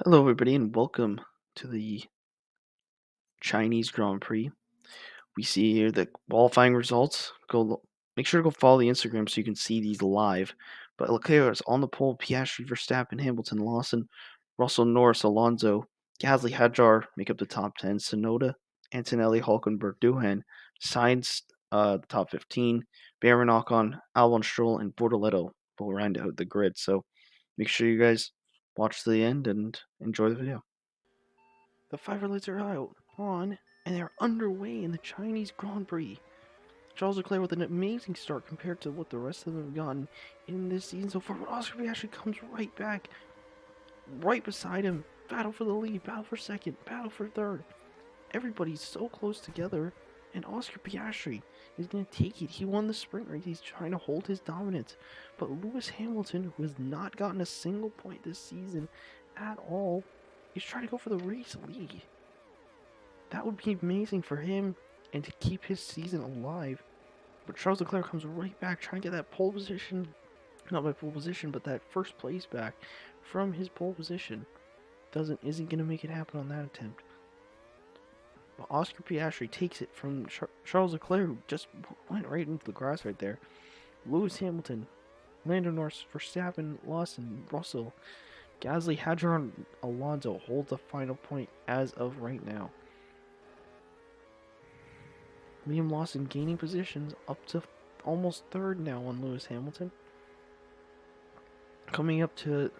Hello, everybody, and welcome to the Chinese Grand Prix. We see here the qualifying results. Make sure to go follow the Instagram so you can see these live. But Leclerc is on the pole. Piastri, Verstappen, Hamilton, Lawson, Russell, Norris, Alonso, Gasly, Hadjar make up the top 10. Sonoda, Antonelli, Hulkenberg, Doohan, Sainz, the top 15. Baron, Ocon, Albon, Stroll, and Bortoletto will round out the grid. So make sure you guys watch to the end and enjoy the video. The five lights are out, on, and they're underway in the Chinese Grand Prix. Charles Leclerc with an amazing start compared to what the rest of them have gotten in this season so far. But Oscar Piastri comes right back, right beside him. Battle for the lead, battle for second, battle for third. Everybody's so close together, and Oscar Piastri is going to take it. He won the sprint race. He's trying to hold his dominance. But Lewis Hamilton, who has not gotten a single point this season at all, is trying to go for the race lead. That would be amazing for him and to keep his season alive. But Charles Leclerc comes right back trying to get that pole position, not by pole position, but that first place back from his pole position. Isn't going to make it happen on that attempt. But Oscar Piastri takes it from Charles Leclerc, who just went right into the grass right there. Lewis Hamilton, Lando Norris, Verstappen, Lawson, Russell, Gasly, Hadjar, and Alonso hold the final point as of right now. Liam Lawson gaining positions up to almost third now on Lewis Hamilton. Coming up to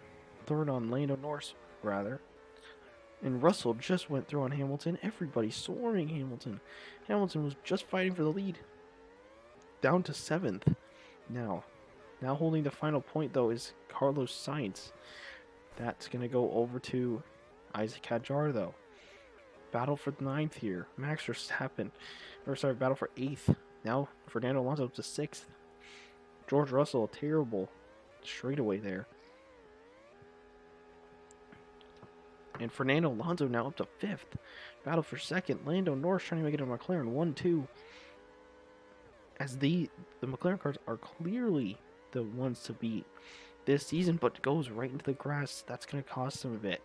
third on Lando Norris, rather. And Russell just went through on Hamilton. Everybody swarming Hamilton. Hamilton was just fighting for the lead. Down to 7th now. Now holding the final point, though, is Carlos Sainz. That's going to go over to Isaac Hadjar, though. Battle for 9th here. Max Verstappen. Battle for 8th. Now Fernando Alonso up to 6th. George Russell, a terrible straightaway there. And Fernando Alonso now up to 5th. Battle for 2nd. Lando Norris trying to make it a McLaren 1-2. As the McLaren cars are clearly the ones to beat this season, but goes right into the grass. That's going to cost them a bit.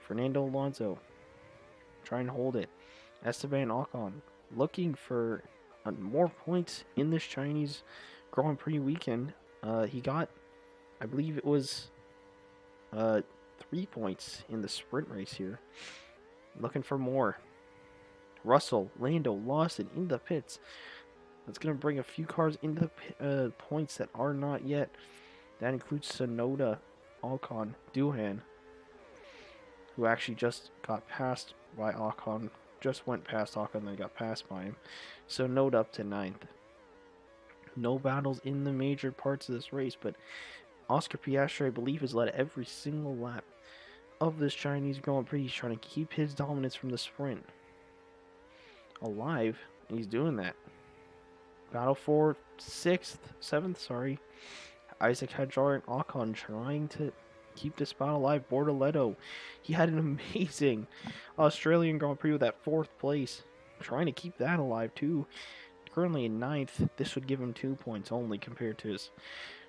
Fernando Alonso trying to hold it. Esteban Ocon looking for more points in this Chinese Grand Prix weekend. He got, I believe it was 3 points in the sprint race here. Looking for more. Russell, Lando, Lawson in the pits. That's going to bring a few cars into the points that are not yet. That includes Sonoda, Ocon, Doohan, who actually just got passed by Ocon. Just went past Ocon, then got passed by him. Sonoda up to 9th. No battles in the major parts of this race, but Oscar Piastri, I believe, has led every single lap of this Chinese Grand Prix. He's trying to keep his dominance from the sprint alive, and he's doing that. Battle for 7th, sorry. Isaac Hadjar and Ocon trying to keep this spot alive. Bortoletto, he had an amazing Australian Grand Prix with that 4th place. Trying to keep that alive too. Currently in 9th. This would give him 2 points only compared to his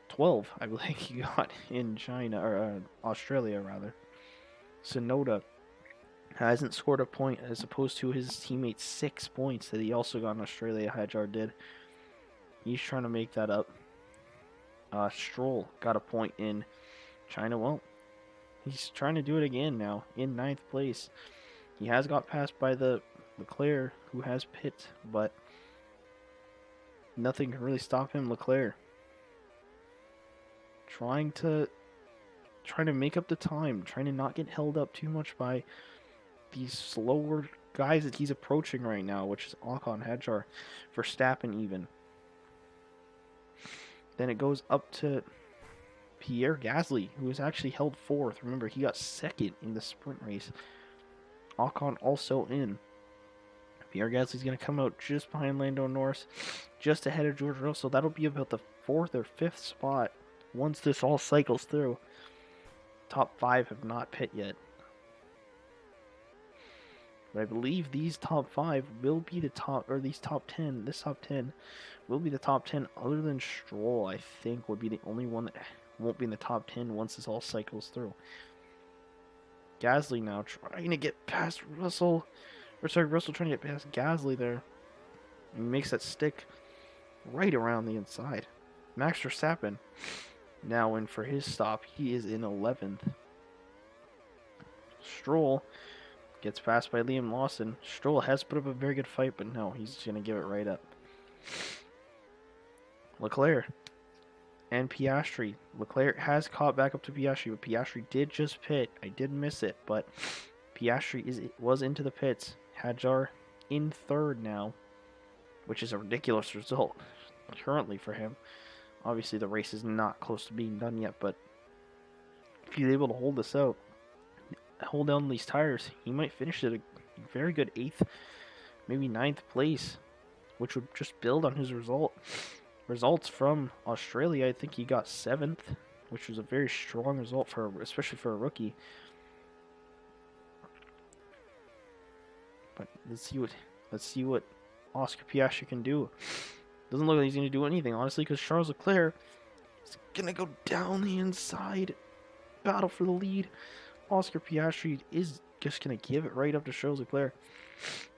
12, I believe he got in China, or Australia rather. Sonoda hasn't scored a point as opposed to his teammate's 6 points that he also got in Australia. Hadjar did. He's trying to make that up. Stroll got a point in China. Well, he's trying to do it again now in 9th place. He has got passed by the Leclerc, who has pit, but nothing can really stop him. Leclerc trying to make up the time, trying to not get held up too much by these slower guys that he's approaching right now, which is Ocon, Hadjar, Verstappen even. Then it goes up to Pierre Gasly, who was actually held 4th. Remember, he got 2nd in the sprint race. Ocon also in. Pierre Gasly's going to come out just behind Lando Norris, just ahead of George Russell. That'll be about the 4th or 5th spot once this all cycles through. Top 5 have not pit yet. But I believe these top 5 will be the top, or these top 10, this top 10 will be the top 10 other than Stroll, I think, would be the only one that won't be in the top 10 once this all cycles through. Gasly now trying to get past Russell. Or sorry, Russell trying to get past Gasly there. And he makes that stick right around the inside. Max Verstappen now in for his stop. He is in 11th. Stroll gets passed by Liam Lawson. Stroll has put up a very good fight, but no, he's going to give it right up. Leclerc and Piastri. Leclerc has caught back up to Piastri, but Piastri did just pit. I did miss it, but Piastri was into the pits. Hadjar in third now, which is a ridiculous result currently for him. Obviously, the race is not close to being done yet, but if he's able to hold this out, hold down these tires, he might finish at a very good 8th, maybe 9th place, which would just build on his results from Australia. I think he got 7th, which was a very strong result especially for a rookie. But let's see what Oscar Piastri can do. Doesn't look like he's going to do anything, honestly, because Charles Leclerc is going to go down the inside, battle for the lead. Oscar Piastri is just going to give it right up to Charles Leclerc.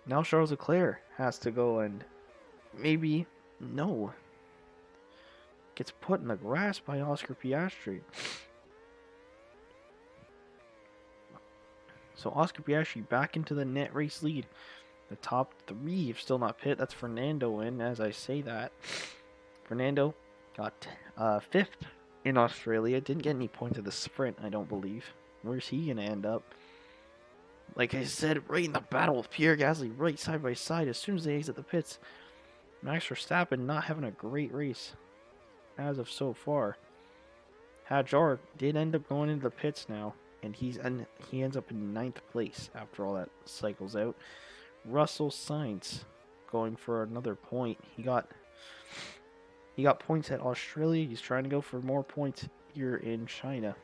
Now Charles Leclerc has to go and maybe, no, gets put in the grass by Oscar Piastri. So Oscar Piastri back into the net race lead. The top 3 have still not pit. That's Fernando in, as I say that. Fernando got 5th in Australia. Didn't get any points at the sprint, I don't believe. Where's he going to end up? Like I said, right in the battle with Pierre Gasly, right side by side. As soon as they exit the pits, Max Verstappen not having a great race as of so far. Hadjar did end up going into the pits now, and he ends up in 9th place after all that cycles out. Russell Sainz going for another point. He got points at Australia. He's trying to go for more points here in China.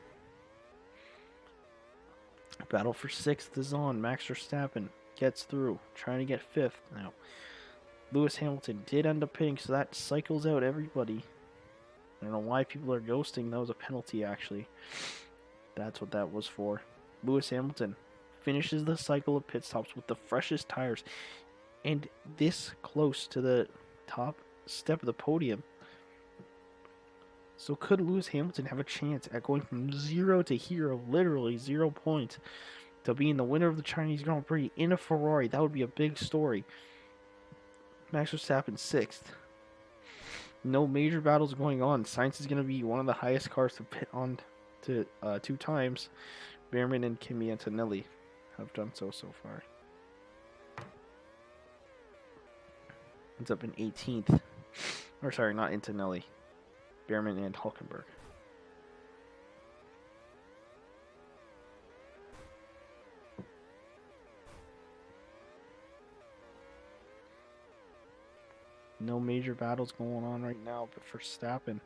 Battle for 6th is on. Max Verstappen gets through, trying to get 5th now. Lewis Hamilton did end up pitting, so that cycles out everybody. I don't know why people are ghosting. That was a penalty, actually. That's what that was for. Lewis Hamilton finishes the cycle of pit stops with the freshest tires and this close to the top step of the podium. So could Lewis Hamilton have a chance at going from 0 to hero, literally 0 points, to being the winner of the Chinese Grand Prix in a Ferrari? That would be a big story. Max Verstappen 6th. No major battles going on. Sainz is going to be one of the highest cars to pit on to 2 times. Behrman and Kimi Antonelli have done so far. Ends up in 18th. Or sorry, not Antonelli. Behrman and Hulkenberg. No major battles going on right now, but for Verstappen.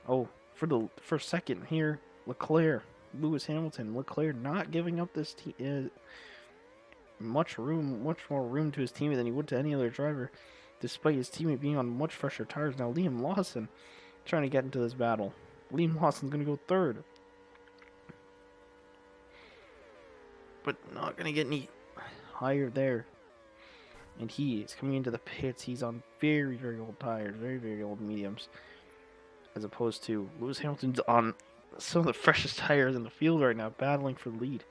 Oh, for second here, Leclerc, Lewis Hamilton. Leclerc not giving up this much more room to his teammate than he would to any other driver, despite his teammate being on much fresher tires. Now Liam Lawson trying to get into this battle. Liam Lawson's going to go 3rd, but not going to get any higher there. And he is coming into the pits. He's on very, very old tires, very, very old mediums, as opposed to Lewis Hamilton's on some of the freshest tires in the field right now, battling for the lead.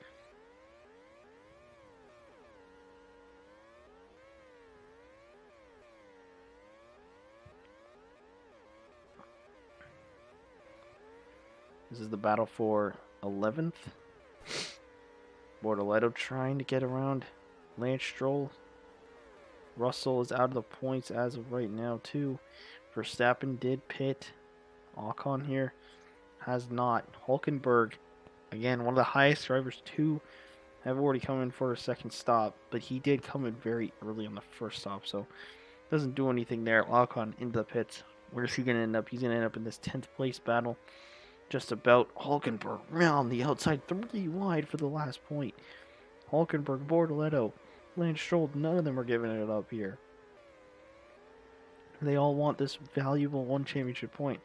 This is the battle for 11th. Bortoleto trying to get around Lance Stroll. Russell is out of the points as of right now, too. Verstappen did pit. Ocon here has not. Hulkenberg, again, one of the highest drivers, too, have already come in for a second stop, but he did come in very early on the first stop, so doesn't do anything there. Ocon into the pits. Where's he going to end up? He's going to end up in this 10th place battle. Just about. Hulkenberg round the outside, 3 wide for the last point. Hulkenberg, Bortoleto, Lance Stroll, none of them are giving it up here. They all want this valuable 1 championship point.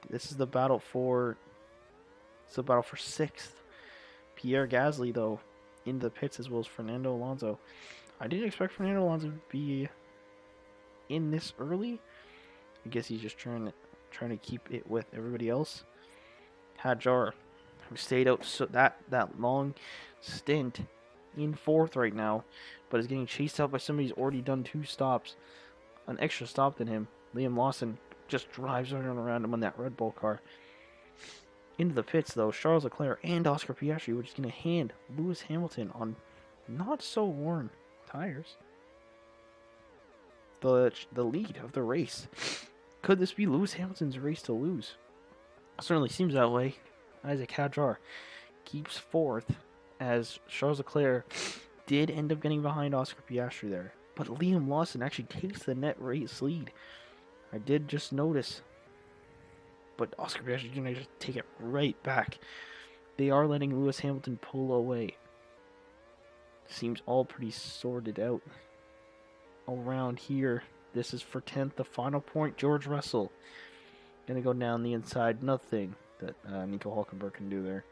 This is the battle for 6th. Pierre Gasly, though, in the pits as well as Fernando Alonso. I didn't expect Fernando Alonso to be in this early. I guess he's just trying to keep it with everybody else. Hadjar, who stayed out so that long stint in fourth right now, but is getting chased out by somebody who's already done 2 stops, an extra stop than him. Liam Lawson just drives right around him on that Red Bull car. Into the pits, though, Charles Leclerc and Oscar Piastri, which is going to hand Lewis Hamilton on not so worn tires the lead of the race. Could this be Lewis Hamilton's race to lose? Certainly seems that way. Isaac Hadjar keeps fourth, as Charles Leclerc did end up getting behind Oscar Piastri there. But Liam Lawson actually takes the net race lead. I did just notice. But Oscar Piastri didn't just take it right back. They are letting Lewis Hamilton pull away. Seems all pretty sorted out around here. This is for 10th, the final point. George Russell gonna go down the inside. Nothing that Nico Hulkenberg can do there.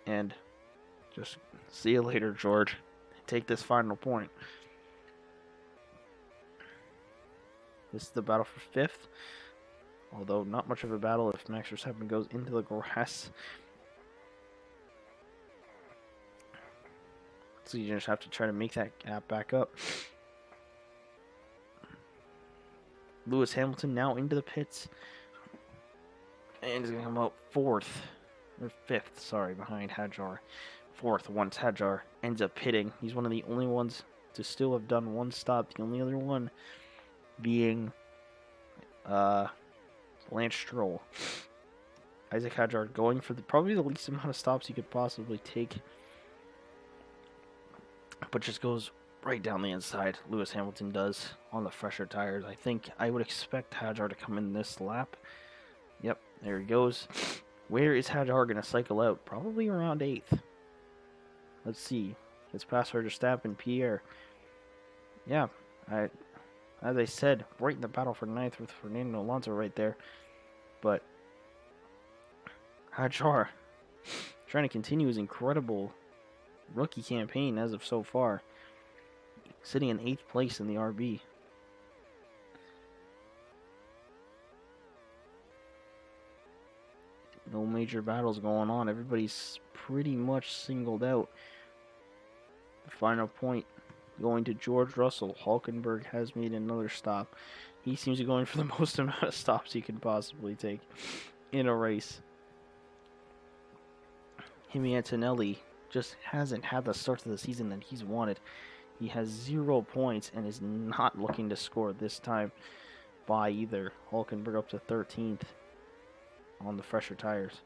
And just see you later, George. Take this final point. This is the battle for 5th. Although not much of a battle if Max Verstappen goes into the grass. So you just have to try to make that gap back up. Lewis Hamilton now into the pits. And he's going to come out 4th. Or 5th, sorry, behind Hadjar. 4th once Hadjar ends up pitting. He's one of the only ones to still have done 1 stop. The only other one being Lance Stroll. Isaac Hadjar going for probably the least amount of stops he could possibly take. But just goes right down the inside. Lewis Hamilton does on the fresher tires. I think I would expect Hadjar to come in this lap. Yep, there he goes. Where is Hadjar going to cycle out? Probably around 8th. Let's see. It's past Verstappen, Pierre. Yeah, as I said, right in the battle for 9th with Fernando Alonso right there. But Hadjar trying to continue his incredible rookie campaign as of so far. Sitting in 8th place in the RB. No major battles going on. Everybody's pretty much singled out. The final point going to George Russell. Hulkenberg has made another stop. He seems to be going for the most amount of stops he can possibly take in a race. Kimi Antonelli just hasn't had the start of the season that he's wanted. He has 0 points and is not looking to score this time by either. Hulkenberg up to 13th on the fresher tires.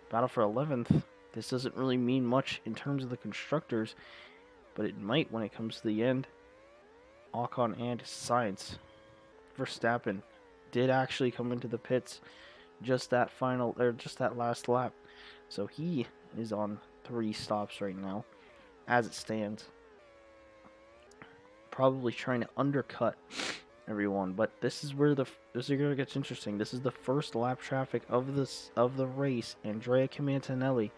Battle for 11th. This doesn't really mean much in terms of the constructors, but it might when it comes to the end. Ocon and Sainz. Verstappen did actually come into the pits just that last lap. So he is on 3 stops right now as it stands. Probably trying to undercut everyone, but this is where this is where it gets interesting. This is the first lap traffic of the race. Andrea Antonelli,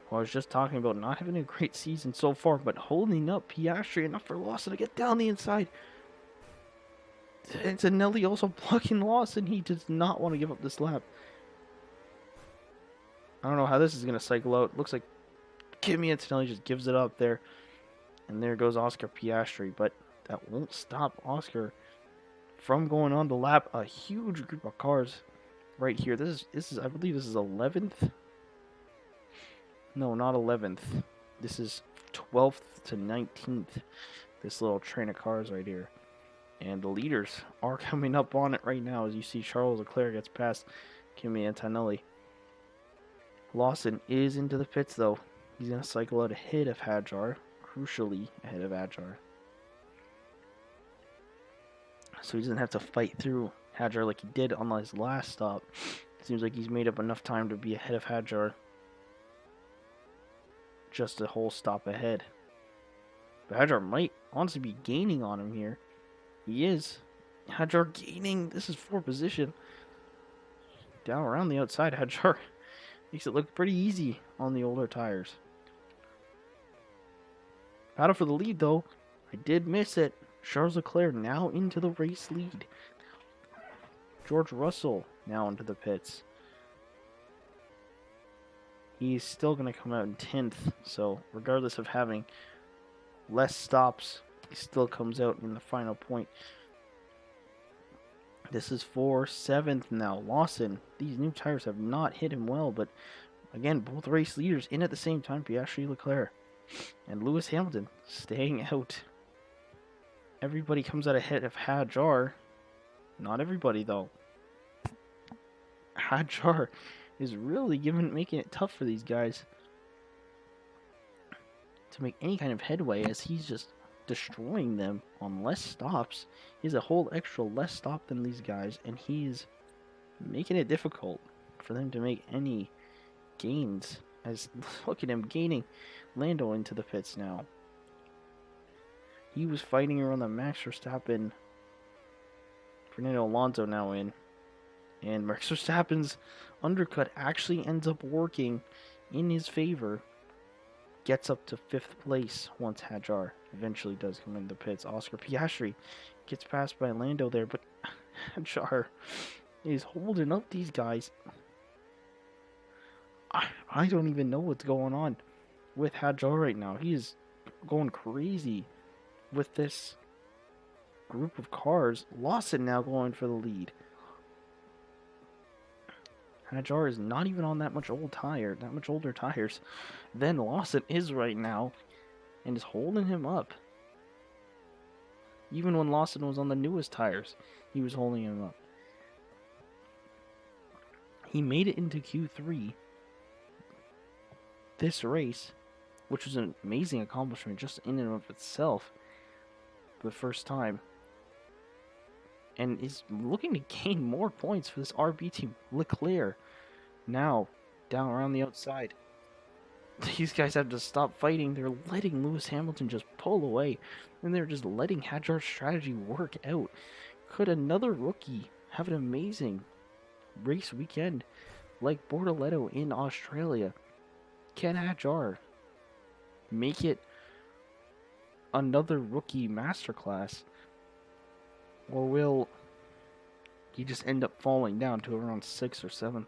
who I was just talking about, not having a great season so far, but holding up Piastri enough for Lawson to get down the inside. Antonelli also blocking Lawson. He does not want to give up this lap. I don't know how this is going to cycle out. Looks like Kimi Antonelli just gives it up there. And there goes Oscar Piastri, but that won't stop Oscar from going on the lap. A huge group of cars right here. This is I believe this is 11th. No, not 11th. This is 12th to 19th. This little train of cars right here. And the leaders are coming up on it right now as you see Charles Leclerc gets past Kimi Antonelli. Lawson is into the pits though. He's going to cycle out ahead of Hadjar. Crucially ahead of Hadjar. So he doesn't have to fight through Hadjar like he did on his last stop. Seems like he's made up enough time to be ahead of Hadjar. Just a whole stop ahead. But Hadjar might honestly be gaining on him here. He is. Hadjar gaining. This is 4th position. Down around the outside. Hadjar Makes it look pretty easy on the older tires. Battle for the lead, though. I did miss it. Charles Leclerc now into the race lead. George Russell now into the pits. He's still going to come out in 10th, so regardless of having less stops, he still comes out in the final point. This is for 7th now. Lawson, these new tires have not hit him well, but again, both race leaders in at the same time, Piastri, Leclerc, and Lewis Hamilton staying out. Everybody comes out ahead of Hadjar. Not everybody, though. Hadjar is really making it tough for these guys to make any kind of headway, as he's just destroying them on less stops. He has a whole extra less stop than these guys, and he's making it difficult for them to make any gains. As look at him gaining Lando into the pits now. He was fighting around the Max Verstappen. Fernando Alonso now in. And Max Verstappen's undercut actually ends up working in his favor. Gets up to 5th place once Hadjar eventually does come into the pits. Oscar Piastri gets passed by Lando there, but Hadjar is holding up these guys. I don't even know what's going on with Hadjar right now. He is going crazy with this group of cars. Lawson now going for the lead. Hadjar is not even on that much older tires than Lawson is right now, and is holding him up. Even when Lawson was on the newest tires, he was holding him up. He made it into Q3 this race, which was an amazing accomplishment just in and of itself for the first time, and is looking to gain more points for this RB team. Leclerc now down around the outside. These guys have to stop fighting. They're letting Lewis Hamilton just pull away, and they're just letting Hadjar's strategy work out. Could another rookie have an amazing race weekend like Bortoletto in Australia? Can Hadjar make it another rookie masterclass? Or will he just end up falling down to around 6th or 7th,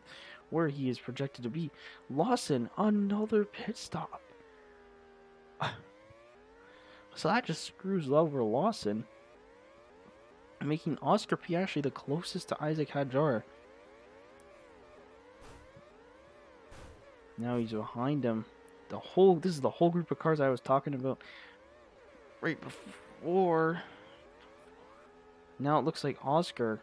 where he is projected to be? Lawson, another pit stop. So that just screws over Lawson, making Oscar Piastri the closest to Isaac Hadjar. Now he's behind him. This is the whole group of cars I was talking about right before. Now it looks like Oscar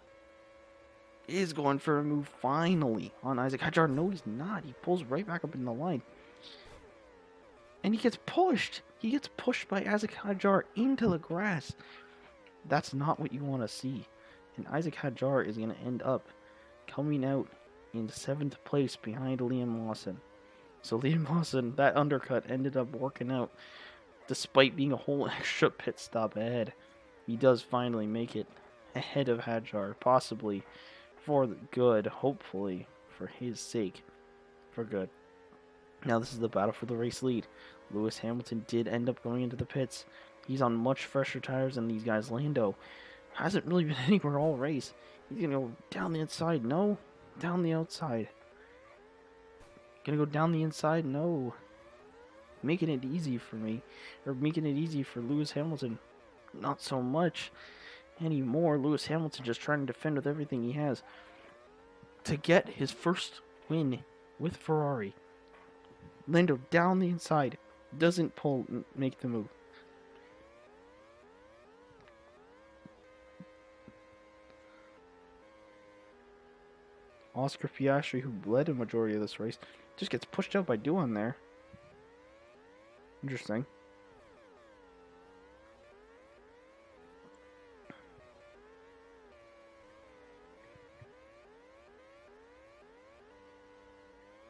is going for a move finally on Isaac Hadjar. No, he's not. He pulls right back up in the line. And he gets pushed. He gets pushed by Isaac Hadjar into the grass. That's not what you want to see. And Isaac Hadjar is going to end up coming out in 7th place behind Liam Lawson. So Liam Lawson, that undercut ended up working out despite being a whole extra pit stop ahead. He does finally make it ahead of Hadjar, possibly for good, hopefully for his sake, for good. Now this is the battle for the race lead. Lewis Hamilton did end up going into the pits. He's on much fresher tires than these guys. Lando hasn't really been anywhere all race. He's going to go down the inside. No. Down the outside. Gonna go down the inside? No. Making it easy for me. Or making it easy for Lewis Hamilton. Not so much anymore. Lewis Hamilton just trying to defend with everything he has to get his first win with Ferrari. Lando down the inside. Doesn't make the move. Oscar Piastri, who led a majority of this race, just gets pushed out by Duan there. Interesting.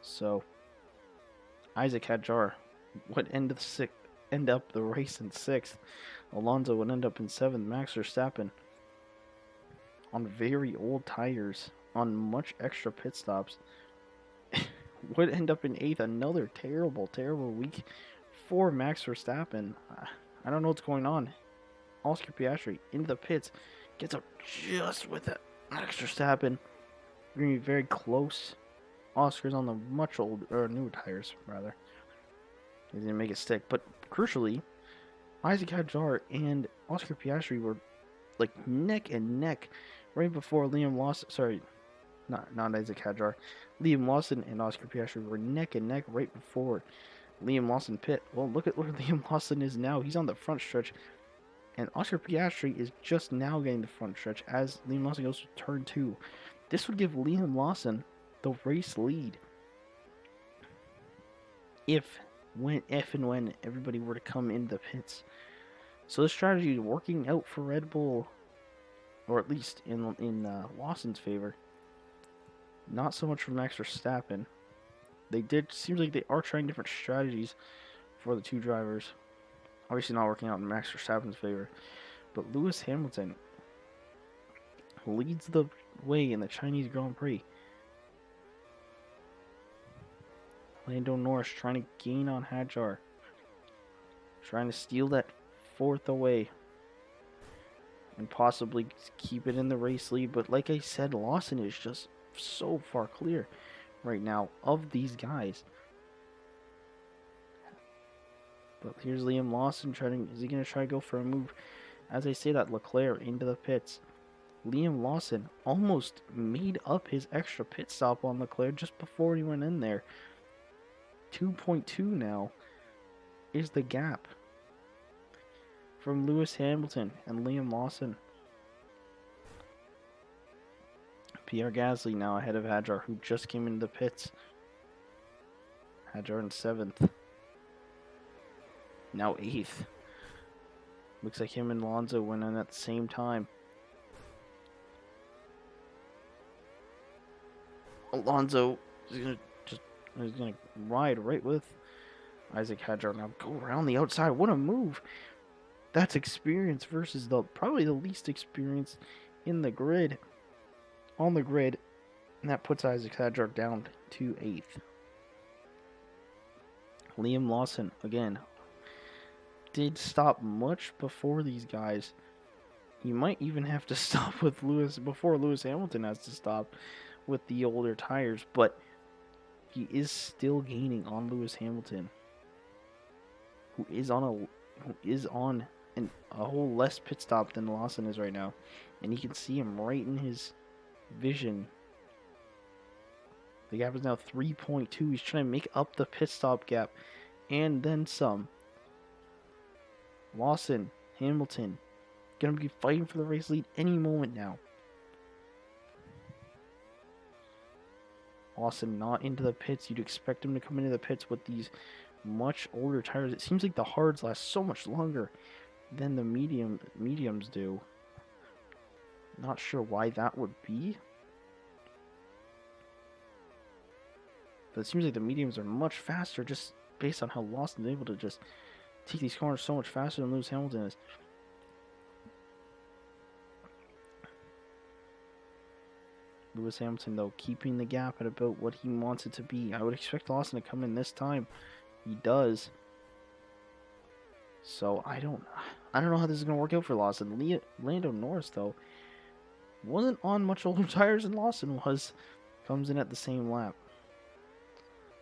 So, Isaac Hadjar would end up the race in 6th. Alonso would end up in 7th. Max Verstappen on very old tires, on much extra pit stops, would end up in 8th. Another terrible, terrible week for Max Verstappen. I don't know what's going on. Oscar Piastri into the pits, gets up just with it. Max Verstappen. We're going to be very close. Oscar's on the much old, or newer tires, rather. He didn't make it stick. But crucially, Isaac Hadjar and Oscar Piastri were like neck and neck right before Liam Lawson. Sorry, not Isaac Hadjar. Liam Lawson and Oscar Piastri were neck and neck right before Liam Lawson pit. Well, look at where Liam Lawson is now. He's on the front stretch. And Oscar Piastri is just now getting the front stretch as Liam Lawson goes to turn 2. This would give Liam Lawson the race lead if and when everybody were to come into the pits. So this strategy is working out for Red Bull, or at least in Lawson's favor. Not so much for Max Verstappen. Seems like they are trying different strategies for the two drivers. Obviously not working out in Max Verstappen's favor. But Lewis Hamilton leads the way in the Chinese Grand Prix. Lando Norris trying to gain on Hadjar. Trying to steal that 4th away. And possibly keep it in the race lead. But like I said, Lawson is just so far clear right now of these guys. But here's Liam Lawson is he going to try to go for a move? As I say that, Leclerc into the pits. Liam Lawson almost made up his extra pit stop on Leclerc just before he went in there. 2.2 now is the gap from Lewis Hamilton and Liam Lawson. Pierre Gasly now ahead of Hadjar, who just came into the pits. Hadjar in 7th. Now 8th. Looks like him and Alonso went in at the same time. Alonso is gonna ride right with Isaac Hadjar. Now go around the outside. What a move! That's experience versus probably the least experience in the grid. On the grid, and that puts Isaac Hadjar down to 8th. Liam Lawson again did stop much before these guys. He might even have to stop with before Lewis Hamilton has to stop with the older tires, but he is still gaining on Lewis Hamilton, who is on a whole less pit stop than Lawson is right now, and you can see him right in his vision. The gap is now 3.2. He's trying to make up the pit stop gap and then some. Lawson, Hamilton, gonna be fighting for the race lead any moment now. Lawson not into the pits. You'd expect him to come into the pits with these much older tires. It seems like the hards last so much longer than the mediums do. Not sure why that would be. But it seems like the mediums are much faster just based on how Lawson's able to just take these corners so much faster than Lewis Hamilton is. Lewis Hamilton, though, keeping the gap at about what he wants it to be. I would expect Lawson to come in this time. He does. So I don't know how this is going to work out for Lawson. Lando Norris, though, wasn't on much older tires than Lawson was. Comes in at the same lap.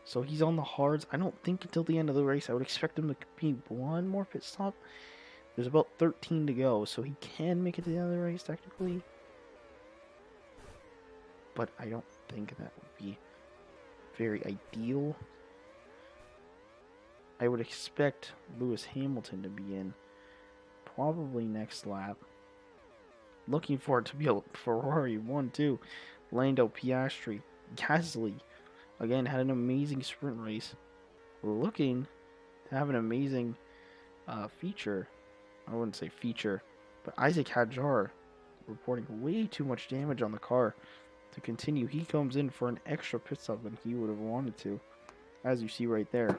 So he's on the hards. I don't think until the end of the race. I would expect him to be one more pit stop. There's about 13 to go, so he can make it to the end of the race technically. But I don't think that would be very ideal. I would expect Lewis Hamilton to be in probably next lap. Looking for it to be a Ferrari 1-2. Lando, Piastri, Gasly. Again, had an amazing sprint race. Looking to have an amazing feature. I wouldn't say feature, but Isaac Hadjar reporting way too much damage on the car to continue. He comes in for an extra pit stop than he would have wanted to, as you see right there.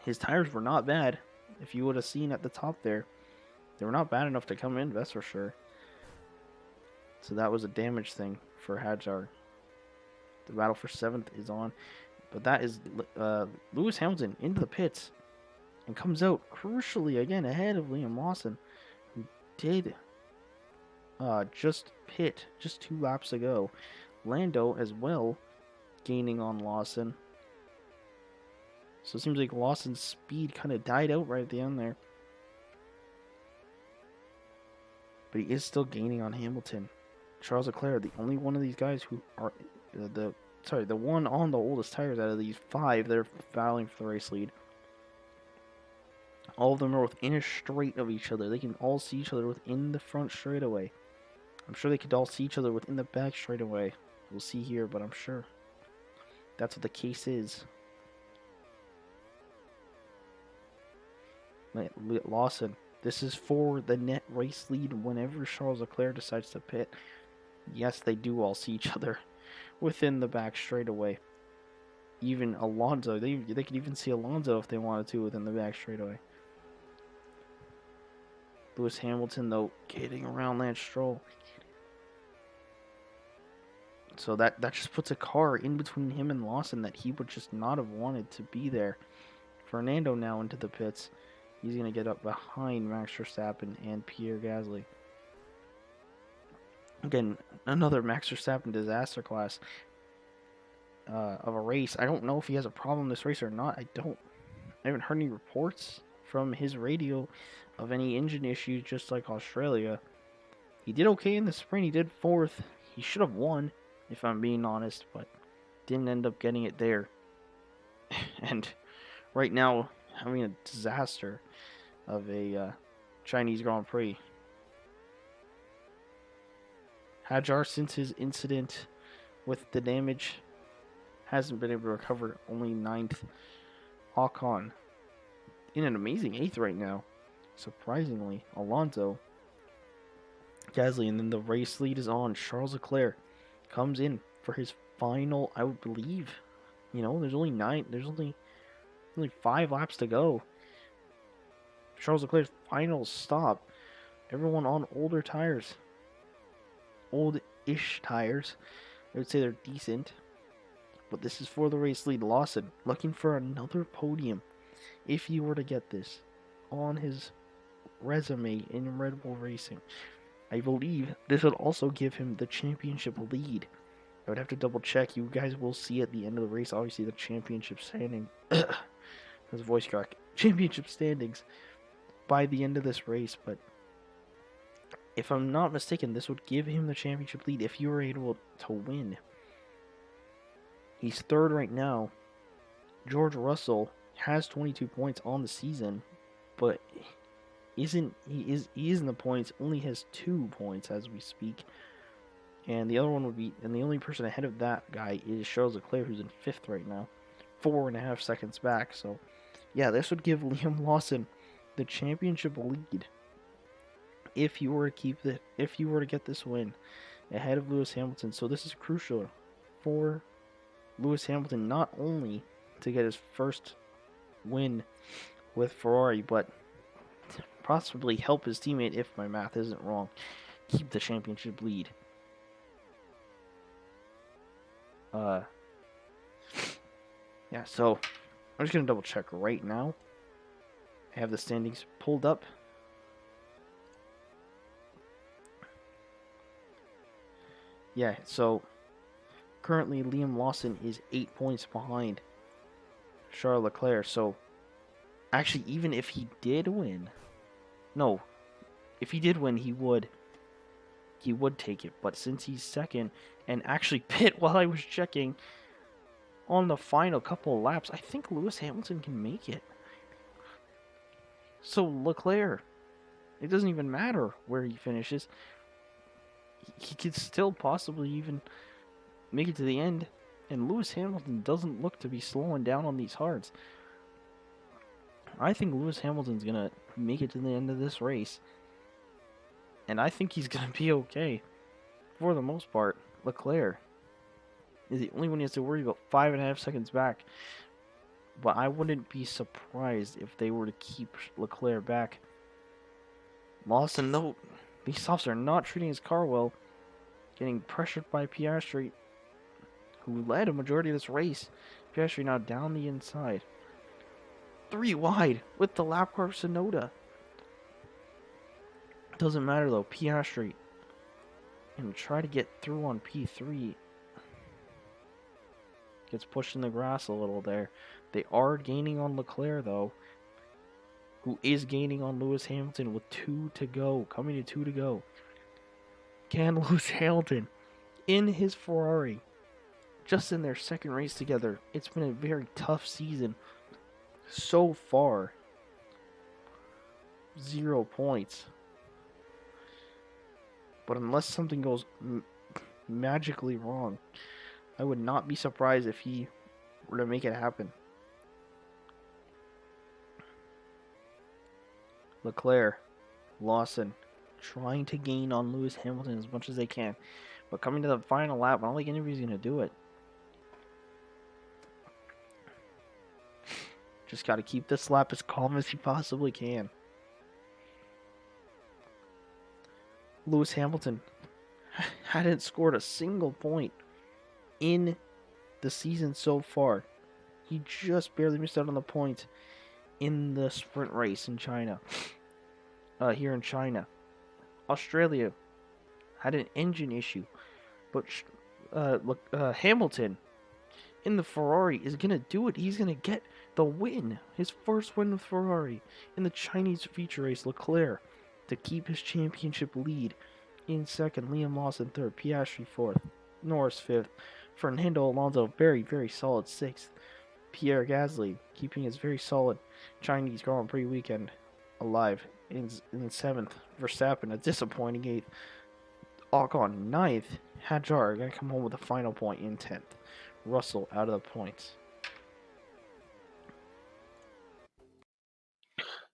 His tires were not bad. If you would have seen at the top there, they were not bad enough to come in, that's for sure. So that was a damage thing for Hadjar. The battle for 7th is on. But that is Lewis Hamilton into the pits and comes out crucially again ahead of Liam Lawson, who did just pit just 2 laps ago. Lando as well gaining on Lawson. So it seems like Lawson's speed kind of died out right at the end there. But he is still gaining on Hamilton. Charles Leclerc, the only one of these guys who are the one on the oldest tires out of these 5 that are battling for the race lead. All of them are within a straight of each other. They can all see each other within the front straightaway. I'm sure they could all see each other within the back straightaway. We'll see here, but I'm sure that's what the case is. Lawson, this is for the net race lead whenever Charles Leclerc decides to pit. Yes, they do all see each other within the back straightaway. Even Alonso, they could even see Alonso if they wanted to within the back straightaway. Lewis Hamilton, though, getting around Lance Stroll. So that just puts a car in between him and Lawson that he would just not have wanted to be there. Fernando now into the pits. He's going to get up behind Max Verstappen and Pierre Gasly. Again, another Max Verstappen disaster class of a race. I don't know if he has a problem this race or not. I haven't heard any reports from his radio of any engine issues, just like Australia. He did okay in the sprint. He did 4th. He should have won, if I'm being honest, but didn't end up getting it there. And right now, having a disaster of a Chinese Grand Prix. Hadjar, since his incident with the damage, hasn't been able to recover, only 9th. Ocon in an amazing 8th right now. Surprisingly, Alonso, Gasly, and then the race lead is on. Charles Leclerc comes in for his final, I would believe. There's only 5 laps to go. Charles Leclerc's final stop. Everyone on older tires. Old-ish tires. I would say they're decent. But this is for the race lead. Lawson looking for another podium. If he were to get this on his resume in Red Bull Racing, I believe this would also give him the championship lead. I would have to double check. You guys will see at the end of the race, obviously, the championship standing. His voice crack. Championship standings by the end of this race. But if I'm not mistaken, this would give him the championship lead if you were able to win. He's 3rd right now. George Russell has 22 points on the season, but he is in the points, only has 2 points as we speak. And the other one would be, and the only person ahead of that guy is Charles Leclerc, who's in 5th right now, 4.5 seconds back. So, yeah, this would give Liam Lawson the championship lead if you were to get this win ahead of Lewis Hamilton. So this is crucial for Lewis Hamilton, not only to get his first win with Ferrari, but to possibly help his teammate, if my math isn't wrong, keep the championship lead. Yeah, so I'm just going to double check right now. I have the standings pulled up. Yeah, so currently Liam Lawson is 8 points behind Charles Leclerc. So actually, even if he did win, if he did win, he would take it. But since he's 2nd and actually pit while I was checking on the final couple of laps, I think Lewis Hamilton can make it. So Leclerc, it doesn't even matter where he finishes. He could still possibly even make it to the end. And Lewis Hamilton doesn't look to be slowing down on these hards. I think Lewis Hamilton's going to make it to the end of this race. And I think he's going to be okay for the most part. Leclerc is the only one he has to worry about, 5.5 seconds back. But I wouldn't be surprised if they were to keep Leclerc back. Lawson, though, these softs are not treating his car well. Getting pressured by Piastri, who led a majority of this race. Piastri now down the inside. 3 wide with the lap car of Sonoda. Doesn't matter though. Piastri and try to get through on P3. Gets pushed in the grass a little there. They are gaining on Leclerc though, who is gaining on Lewis Hamilton with 2 to go. Coming to 2 to go. Can Lewis Hamilton in his Ferrari, just in their second race together. It's been a very tough season so far. 0 points. But unless something goes magically wrong, I would not be surprised if he were to make it happen. Leclerc, Lawson, trying to gain on Lewis Hamilton as much as they can. But coming to the final lap, I don't think anybody's going to do it. Just got to keep this lap as calm as you possibly can. Lewis Hamilton hadn't scored a single point in the season so far. He just barely missed out on the points in the sprint race in China. Here in China. Australia had an engine issue, but Hamilton in the Ferrari is going to do it. He's going to get the win. His first win with Ferrari in the Chinese feature race. Leclerc to keep his championship lead in second. Liam Lawson third. Piastri fourth. Norris fifth. Fernando Alonso very, very solid sixth. Pierre Gasly keeping his very solid Chinese Grand Prix weekend alive in seventh. Verstappen a disappointing eighth. Ocon ninth. Hadjar gonna come home with a final point in 10th. Russell out of the points.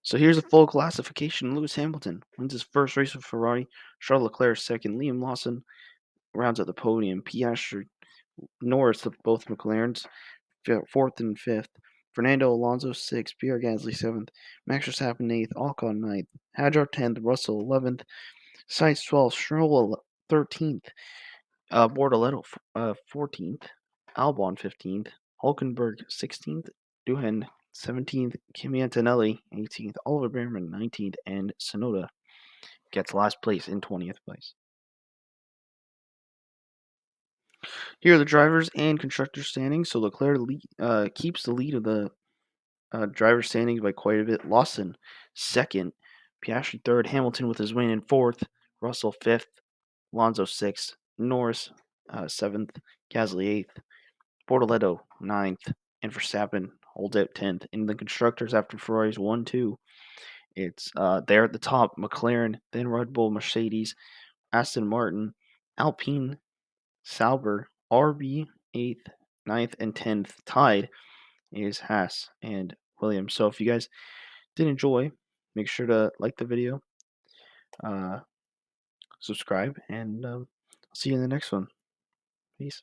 So here's the full classification. Lewis Hamilton wins his first race with Ferrari. Charles Leclerc second. Liam Lawson rounds out the podium. Piastri, Norris, both McLarens, fourth and fifth. Fernando Alonso sixth. Pierre Gasly seventh. Max Verstappen eighth. Ocon ninth. Hadjar 10th. Russell 11th. Sainz 12th. Stroll 13th. Bortoletto 14th. Albon 15th. Hulkenberg 16th. Duhan 17th. Kimi Antonelli 18th. Oliver Behrman 19th. And Sonoda gets last place in 20th place. Here are the drivers and constructors standings. So Leclerc keeps the lead of the driver standings by quite a bit. Lawson second. Piastri third. Hamilton with his win in fourth. Russell fifth. Alonso sixth. Norris seventh. Gasly eighth. Bortoletto ninth. And Verstappen holds out 10th. In the constructors, after Ferrari's 1-2, it's there at the top, McLaren, then Red Bull, Mercedes, Aston Martin, Alpine, Sauber, RB 8th, 9th, and 10th. Tied is Haas and Williams. So if you guys did enjoy, make sure to like the video, subscribe, and I'll see you in the next one. Peace.